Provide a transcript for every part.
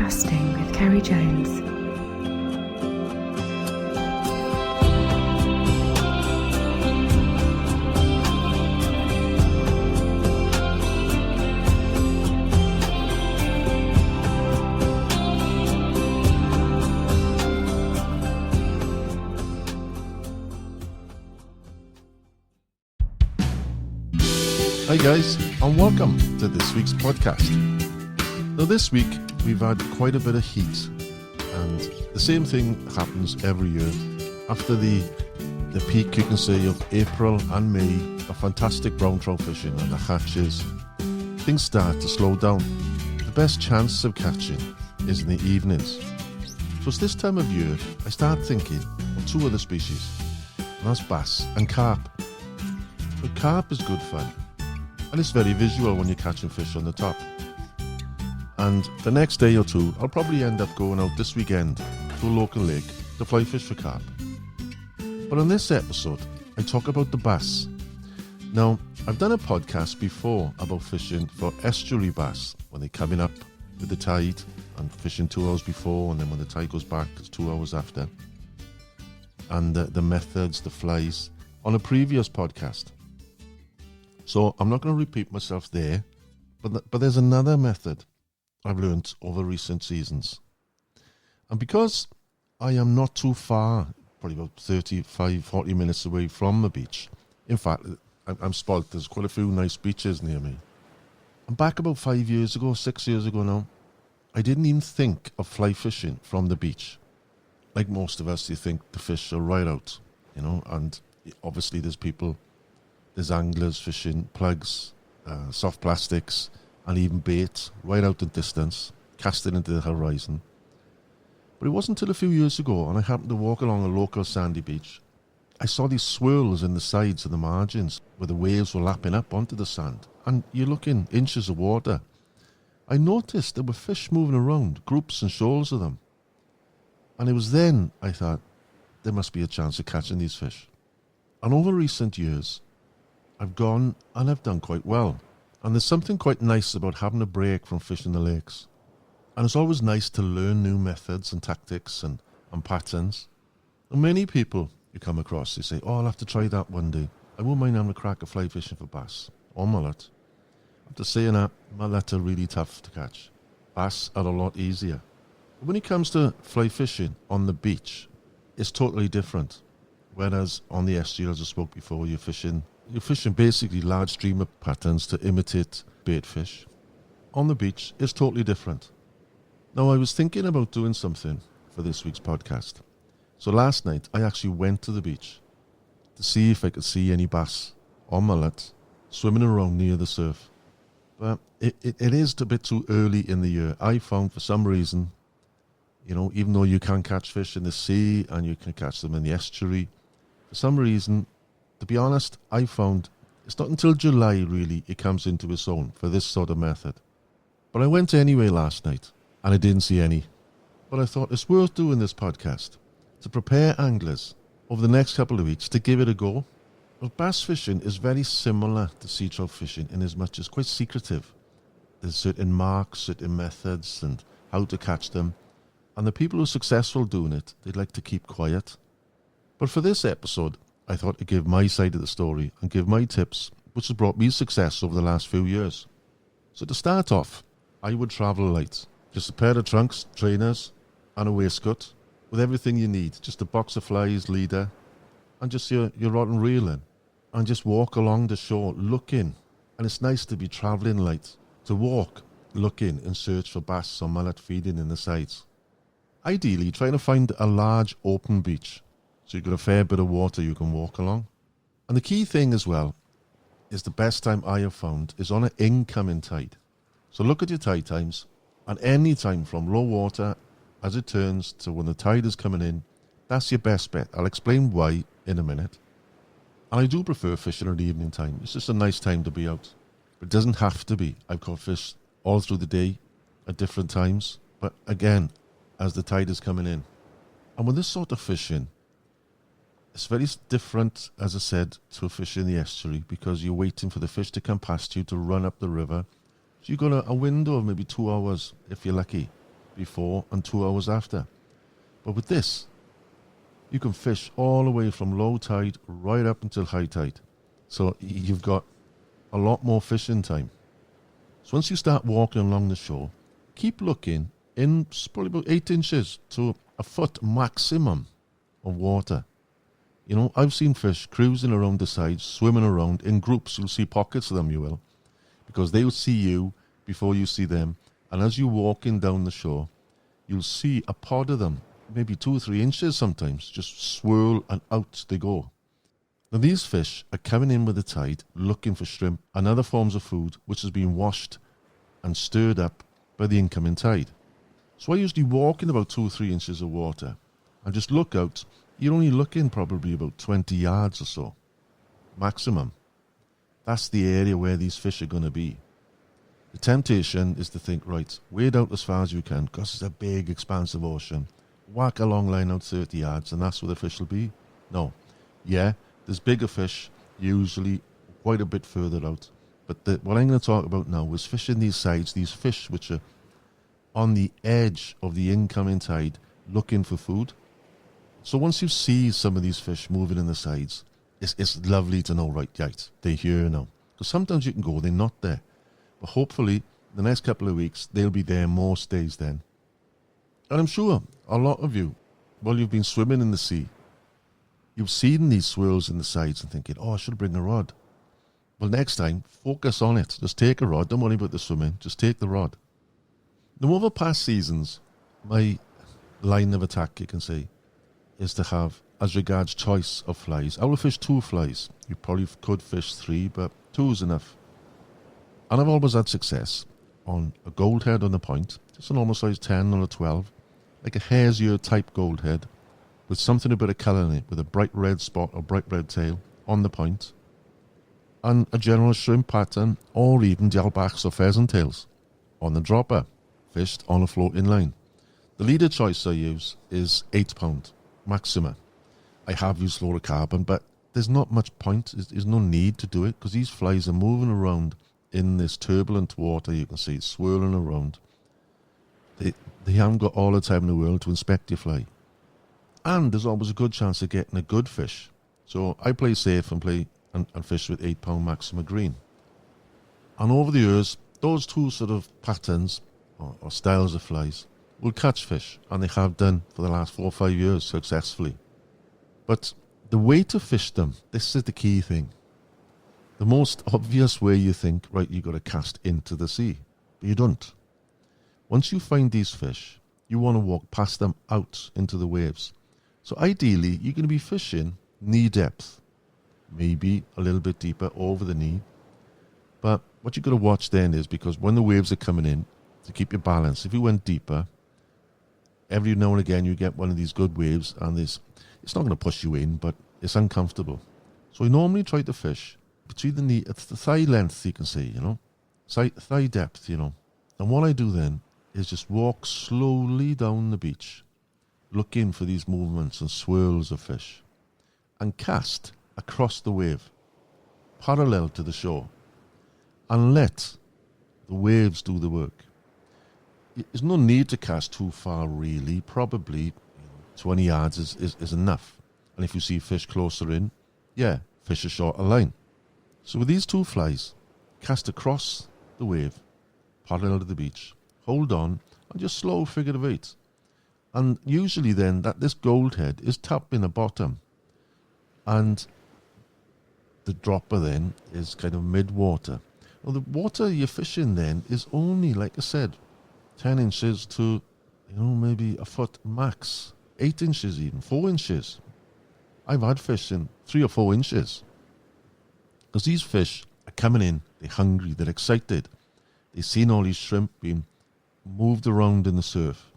Casting with Ceri Jones. Hi guys, and welcome to this week's podcast. Now this week we've had quite a bit of heat, and the same thing happens every year. After the peak, you can say, of April and May, of fantastic brown trout fishing and the hatches, things start to slow down. The best chance of catching is in the evenings. So it's this time of year I start thinking of two other species, and that's bass and carp. But carp is good fun, and it's very visual when you're catching fish on the top. And the next day or two, I'll probably end up going out this weekend to a local lake to fly fish for carp. But on this episode, I talk about the bass. Now, I've done a podcast before about fishing for estuary bass, when they're coming up with the tide and fishing 2 hours before, and then when the tide goes back, it's 2 hours after. And the methods, the flies, on a previous podcast. So I'm not going to repeat myself there, but there's another method I've learnt over recent seasons. And because I am not too far, probably about 35, 40 minutes away from the beach, in fact, I'm spoilt, there's quite a few nice beaches near me. And back about 5 years ago, 6 years ago now, I didn't even think of fly fishing from the beach. Like most of us, you think the fish are right out, and obviously there's anglers fishing plugs, soft plastics, and even bait right out in distance, casting into the horizon. But it wasn't until a few years ago, and I happened to walk along a local sandy beach, I saw these swirls in the sides and the margins where the waves were lapping up onto the sand, and you're looking inches of water. I noticed there were fish moving around, groups and shoals of them. And it was then I thought, there must be a chance of catching these fish. And over recent years, I've gone and I've done quite well. And there's something quite nice about having a break from fishing the lakes. And it's always nice to learn new methods and tactics and patterns. And many people you come across, they say, I'll have to try that one day. I won't mind having a crack at fly fishing for bass or mullet. After saying that, mullet are really tough to catch. Bass are a lot easier. But when it comes to fly fishing on the beach, it's totally different. Whereas on the estuary, as I spoke before, you're fishing basically large streamer patterns to imitate bait fish. On the beach, it's totally different. Now, I was thinking about doing something for this week's podcast. So last night, I actually went to the beach to see if I could see any bass or mullet swimming around near the surf. But it is a bit too early in the year. I found for some reason, even though you can catch fish in the sea and you can catch them in the estuary, for some reason, to be honest, I found it's not until July, really, it comes into its own for this sort of method. But I went anyway last night, and I didn't see any. But I thought it's worth doing this podcast to prepare anglers over the next couple of weeks to give it a go. Well, bass fishing is very similar to sea trout fishing in as much as quite secretive. There's certain marks, certain methods, and how to catch them. And the people who are successful doing it, they'd like to keep quiet. But for this episode, I thought to give my side of the story and give my tips, which has brought me success over the last few years. So to start off, I would travel light. Just a pair of trunks, trainers, and a waistcoat with everything you need. Just a box of flies, leader, and just your rod and reel in. And just walk along the shore looking. And it's nice to be travelling light, to walk, looking and search for bass or mullet feeding in the sides. Ideally, trying to find a large open beach, so you've got a fair bit of water you can walk along. And the key thing as well is the best time I have found is on an incoming tide. So look at your tide times, and any time from low water as it turns to when the tide is coming in, that's your best bet. I'll explain why in a minute. And I do prefer fishing at the evening time. It's just a nice time to be out. But it doesn't have to be. I've caught fish all through the day at different times. But again, as the tide is coming in. And with this sort of fishing, it's very different, as I said, to a fish in the estuary, because you're waiting for the fish to come past you to run up the river. So you've got a window of maybe 2 hours, if you're lucky, before and 2 hours after. But with this, you can fish all the way from low tide right up until high tide. So you've got a lot more fishing time. So once you start walking along the shore, keep looking in probably about 8 inches to a foot maximum of water. You know, I've seen fish cruising around the sides, swimming around in groups. You'll see pockets of them, you will, because they will see you before you see them. And as you're walking down the shore, you'll see a pod of them, maybe 2 or 3 inches sometimes, just swirl and out they go. Now these fish are coming in with the tide, looking for shrimp and other forms of food which has been washed and stirred up by the incoming tide. So I usually walk in about 2 or 3 inches of water and just look out. You're only looking probably about 20 yards or so, maximum. That's the area where these fish are going to be. The temptation is to think, right, wade out as far as you can, because it's a big, expansive ocean. Whack a long line out 30 yards, and that's where the fish will be. No. Yeah, there's bigger fish, usually quite a bit further out. But what I'm going to talk about now is fishing these sides, these fish which are on the edge of the incoming tide, looking for food. So once you see some of these fish moving in the sides, it's lovely to know, right, they're here now. Because sometimes you can go, they're not there. But hopefully, the next couple of weeks, they'll be there most days then. And I'm sure a lot of you, while you've been swimming in the sea, you've seen these swirls in the sides and thinking, oh, I should bring a rod. Well, next time, focus on it. Just take a rod. Don't worry about the swimming. Just take the rod. Now, over past seasons, my line of attack, you can say, is to have, as regards choice of flies, I will fish 2 flies. You probably could fish 3, but 2 is enough. And I've always had success on a gold head on the point, just a normal size 10 or a 12, like a hare's ear type gold head, with something a bit of colour in it, with a bright red spot or bright red tail on the point, and a general shrimp pattern, or even dialbachs or pheasant tails on the dropper, fished on a floating line. The leader choice I use is 8 pound. Maxima. I have used fluorocarbon, but there's not much point. There's no need to do it because these flies are moving around in this turbulent water. You can see swirling around. They haven't got all the time in the world to inspect your fly. And there's always a good chance of getting a good fish. So I play safe and fish with 8 pound Maxima green. And over the years, those 2 sort of patterns or styles of flies will catch fish, and they have done for the last 4 or 5 years successfully. But the way to fish them, this is the key thing. The most obvious way you think, right, you've got to cast into the sea, but you don't. Once you find these fish, you want to walk past them out into the waves. So ideally, you're going to be fishing knee depth, maybe a little bit deeper over the knee. But what you've got to watch then is, because when the waves are coming in, to keep your balance, if you went deeper, every now and again you get one of these good waves and it's not going to push you in, but it's uncomfortable. So I normally try to fish between the knee, it's the thigh length, you can say, you know, thigh depth, you know. And what I do then is just walk slowly down the beach, looking for these movements and swirls of fish, and cast across the wave, parallel to the shore, and let the waves do the work. There's no need to cast too far, really. Probably 20 yards is enough. And if you see fish closer in, yeah, fish a shorter line. So with these 2 flies, cast across the wave, parallel to the beach, hold on, and just slow figure of 8. And usually then, this gold head is tapping the bottom. And the dropper then is kind of mid-water. Well, the water you're fishing then is only, like I said, 10 inches to, maybe a foot max. 8 inches even, 4 inches. I've had fish in 3 or 4 inches. Because these fish are coming in, they're hungry, they're excited. They've seen all these shrimp being moved around in the surf.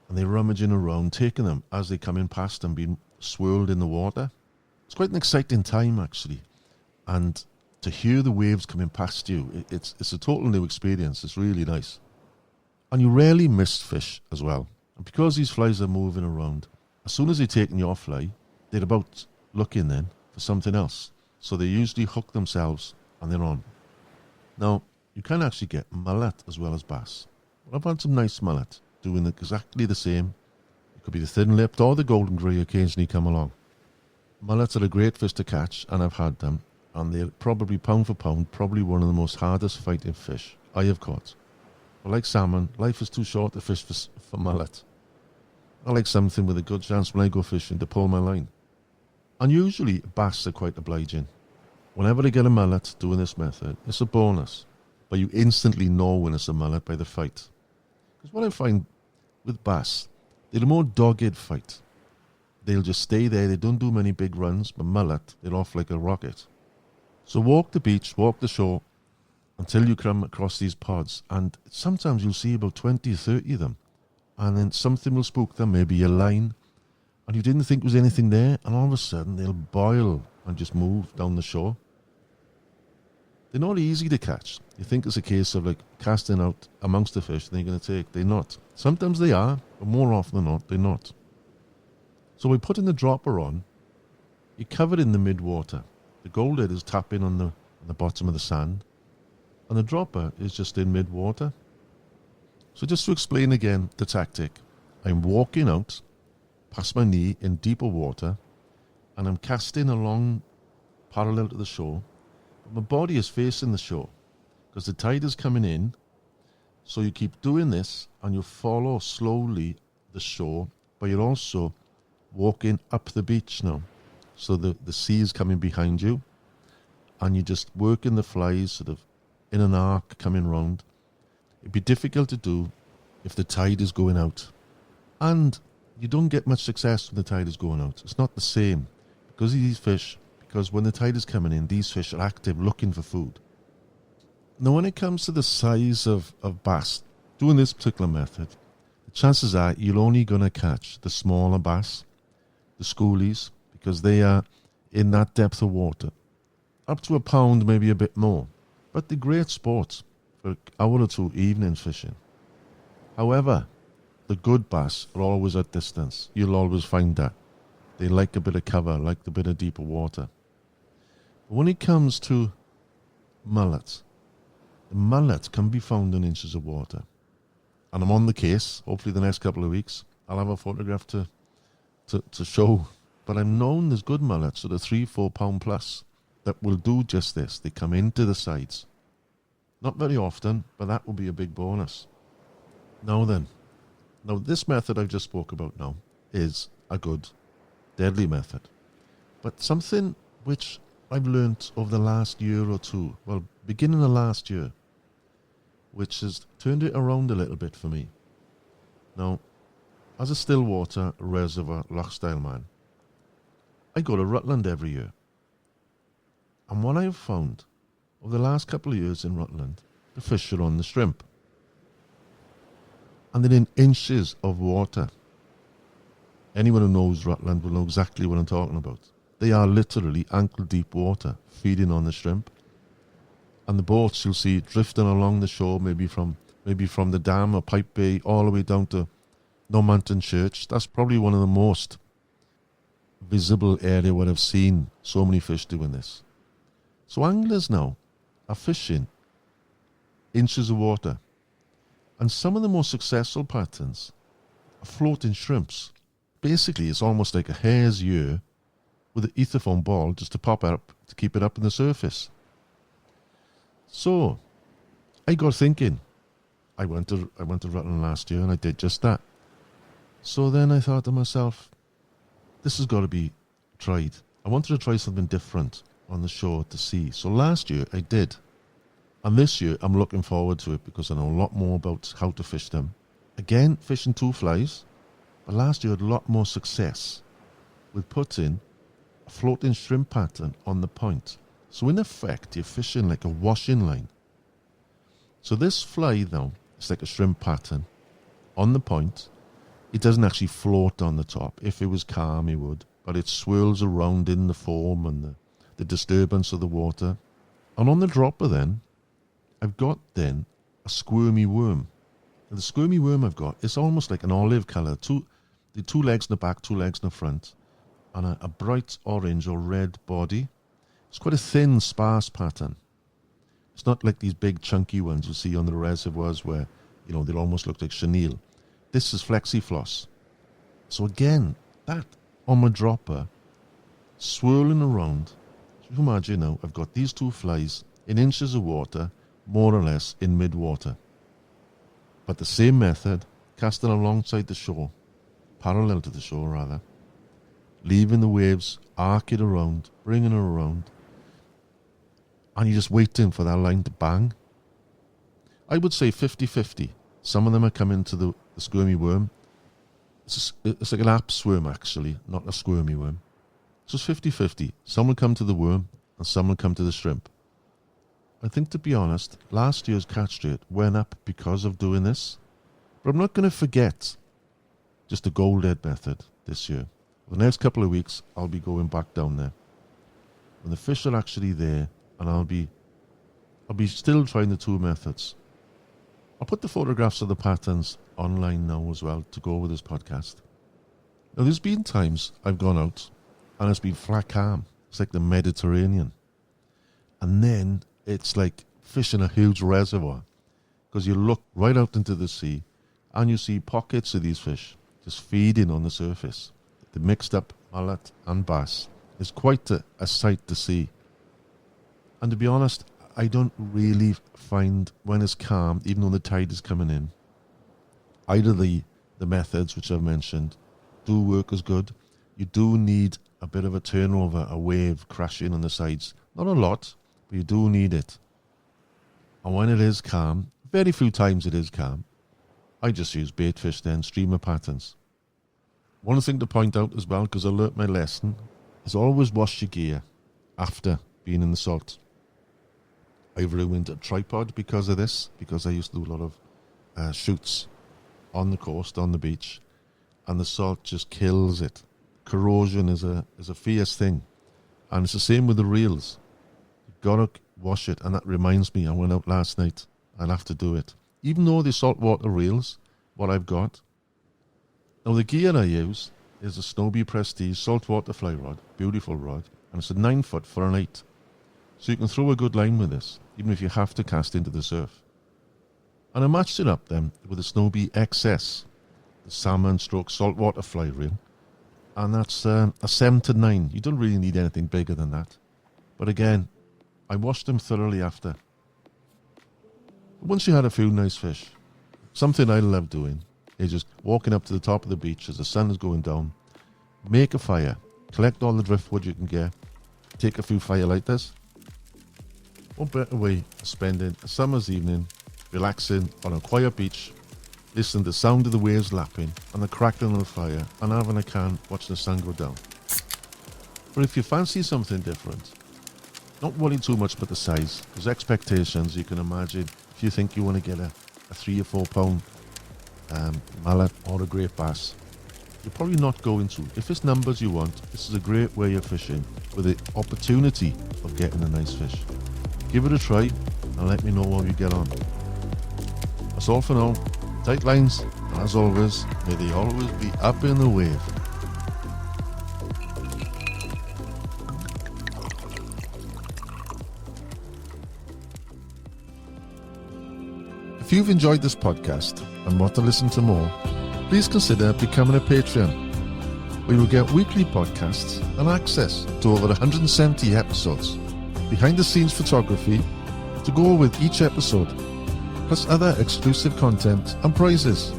And they're rummaging around, taking them as they come in past them, being swirled in the water. It's quite an exciting time, actually. And to hear the waves coming past you, it's a total new experience. It's really nice. And you rarely miss fish as well. And because these flies are moving around, as soon as they're taking your fly, they're about looking then for something else. So they usually hook themselves and they're on. Now, you can actually get mullet as well as bass. Well, I've had some nice mullet. doing exactly the same. It could be the thin-lipped or the golden grey occasionally come along. Mullets are a great fish to catch, and I've had them, and they're probably, pound for pound, probably one of the most hardest fighting fish I have caught. But like salmon, life is too short to fish for mullet. I like something with a good chance when I go fishing to pull my line. And usually bass are quite obliging. Whenever I get a mullet doing this method, it's a bonus. But you instantly know when it's a mullet by the fight. Because what I find with bass, they're a more dogged fight. They'll just stay there, they don't do many big runs, but mullet, they're off like a rocket. So walk the beach, walk the shore, until you come across these pods. And sometimes you'll see about 20 or 30 of them. And then something will spook them, maybe a line, and you didn't think there was anything there, and all of a sudden they'll boil and just move down the shore. They're not easy to catch. You think it's a case of like casting out amongst the fish they're going to take. They're not. Sometimes they are, but more often than not, they're not. So we're putting the dropper on. You cover it in the mid-water. The gold head is tapping on the bottom of the sand, and the dropper is just in mid-water. So just to explain again the tactic, I'm walking out past my knee in deeper water, and I'm casting along parallel to the shore. But my body is facing the shore because the tide is coming in. So you keep doing this and you follow slowly the shore, but you're also walking up the beach now. So the sea is coming behind you, and you're just working the flies sort of in an arc coming round. It'd be difficult to do if the tide is going out. And you don't get much success when the tide is going out. It's not the same. Because of these fish, because when the tide is coming in, these fish are active looking for food. Now when it comes to the size of bass, doing this particular method, the chances are you're only going to catch the smaller bass, the schoolies, because they are in that depth of water. Up to a pound, maybe a bit more. But they're great sports for an hour or two evening fishing. However, the good bass are always at distance. You'll always find that. They like a bit of cover, like a bit of deeper water. But when it comes to mullets, the mullet can be found in inches of water. And I'm on the case. Hopefully the next couple of weeks, I'll have a photograph to show. But I'm known there's good mullets that are 3-4 pound plus that will do just this. They come into the sides. Not very often, but that will be a big bonus. Now this method I've just spoke about now is a good, deadly method. But something which I've learnt over the last year or two, well, beginning of last year, which has turned it around a little bit for me. Now, as a stillwater reservoir Lough-style man, I go to Rutland every year. And what I've found over the last couple of years in Rutland, the fish are on the shrimp. And they're in inches of water. Anyone who knows Rutland will know exactly what I'm talking about. They are literally ankle-deep water, feeding on the shrimp. And the boats you'll see drifting along the shore, maybe from the dam or Pipe Bay, all the way down to Normanton Church. That's probably one of the most visible area where I've seen so many fish doing this. So anglers now are fishing inches of water. And some of the most successful patterns are floating shrimps. Basically, it's almost like a hare's ear with an etherfoam ball just to pop up to keep it up in the surface. So, I got thinking. I went to Rutland last year and I did just that. So then I thought to myself, this has got to be tried. I wanted to try something different on the shore to see. So last year I did. And this year I'm looking forward to it because I know a lot more about how to fish them. Again, fishing 2 flies. But last year I had a lot more success with putting a floating shrimp pattern on the point. So in effect, you're fishing like a washing line. So this fly now, it's like a shrimp pattern on the point. It doesn't actually float on the top. If it was calm, it would. But it swirls around in the foam and the disturbance of the water. And on the dropper then, I've got then a squirmy worm. And the squirmy worm I've got, it's almost like an olive colour. The 2 legs in the back, 2 legs in the front. And a bright orange or red body. It's quite a thin, sparse pattern. It's not like these big chunky ones you see on the reservoirs where, they almost look like chenille. this is flexi floss. So again, that on my dropper, swirling around. So you imagine now, I've got these two flies in inches of water, more or less in mid-water. But the same method, casting alongside the shore, parallel to the shore rather, leaving the waves, arc it around, bringing it around, and you're just waiting for that line to bang. I would say 50-50. Some of them are coming to the squirmy worm. It's like an app worm actually, not a squirmy worm. So it's 50-50. Some will come to the worm and some will come to the shrimp. I think, to be honest, last year's catch rate went up because of doing this. But I'm not going to forget just the gold head method this year. For the next couple of weeks, I'll be going back down there. When the fish are actually there, and I'll be still trying the two methods. I'll put the photographs of the patterns online now as well to go with this podcast. Now, there's been times I've gone out and it's been flat calm. It's like the Mediterranean. And then it's like fishing a huge reservoir, because you look right out into the sea and you see pockets of these fish just feeding on the surface. The mixed up mullet and bass is quite a sight to see. And to be honest, I don't really find when it's calm, even though the tide is coming in, either the methods which I've mentioned do work as good. You do need a bit of a turnover, a wave crashing on the sides. Not a lot, but you do need it. And when it is calm, very few times it is calm, I just use bait fish then, streamer patterns. One thing to point out as well, because I learnt my lesson, is always wash your gear after being in the salt. I've ruined a tripod because of this, because I used to do a lot of shoots on the coast, on the beach, and the salt just kills it. Corrosion is a fierce thing, and it's the same with the reels. You've got to wash it, and that reminds me, I went out last night. I'll have to do it. Even though the saltwater reels, what I've got. Now the gear I use is a Snowbee Prestige saltwater fly rod, beautiful rod, and it's a 9 foot for an 8. So you can throw a good line with this, even if you have to cast into the surf. And I matched it up then with a Snowbee XS, the salmon stroke saltwater fly reel. And that's a 7 to 9. You don't really need anything bigger than that. But again, I washed them thoroughly after. Once you had a few nice fish, something I love doing is just walking up to the top of the beach as the sun is going down, make a fire, collect all the driftwood you can get, take a few firelighters. What better way of spending a summer's evening relaxing on a quiet beach, listening to the sound of the waves lapping and the crackling of the fire, and having a can watching the sun go down. But if you fancy something different, don't worry too much about the size, because expectations, you can imagine, if you think you want to get a 3 or 4 pound mallet or a great bass, you're probably not going to. If it's numbers you want, this is a great way of fishing with the opportunity of getting a nice fish. Give it a try and let me know how you get on. That's all for now. Tight lines, and as always, may they always be up in the wave. If you've enjoyed this podcast and want to listen to more, please consider becoming a Patreon, where you'll get weekly podcasts and access to over 170 episodes, behind the scenes photography to go with each episode, plus other exclusive content and prizes.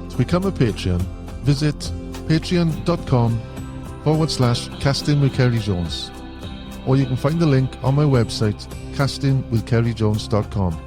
To become a Patreon, visit patreon.com/casting with Ceri Jones, or you can find the link on my website, castingwithcerijones.com.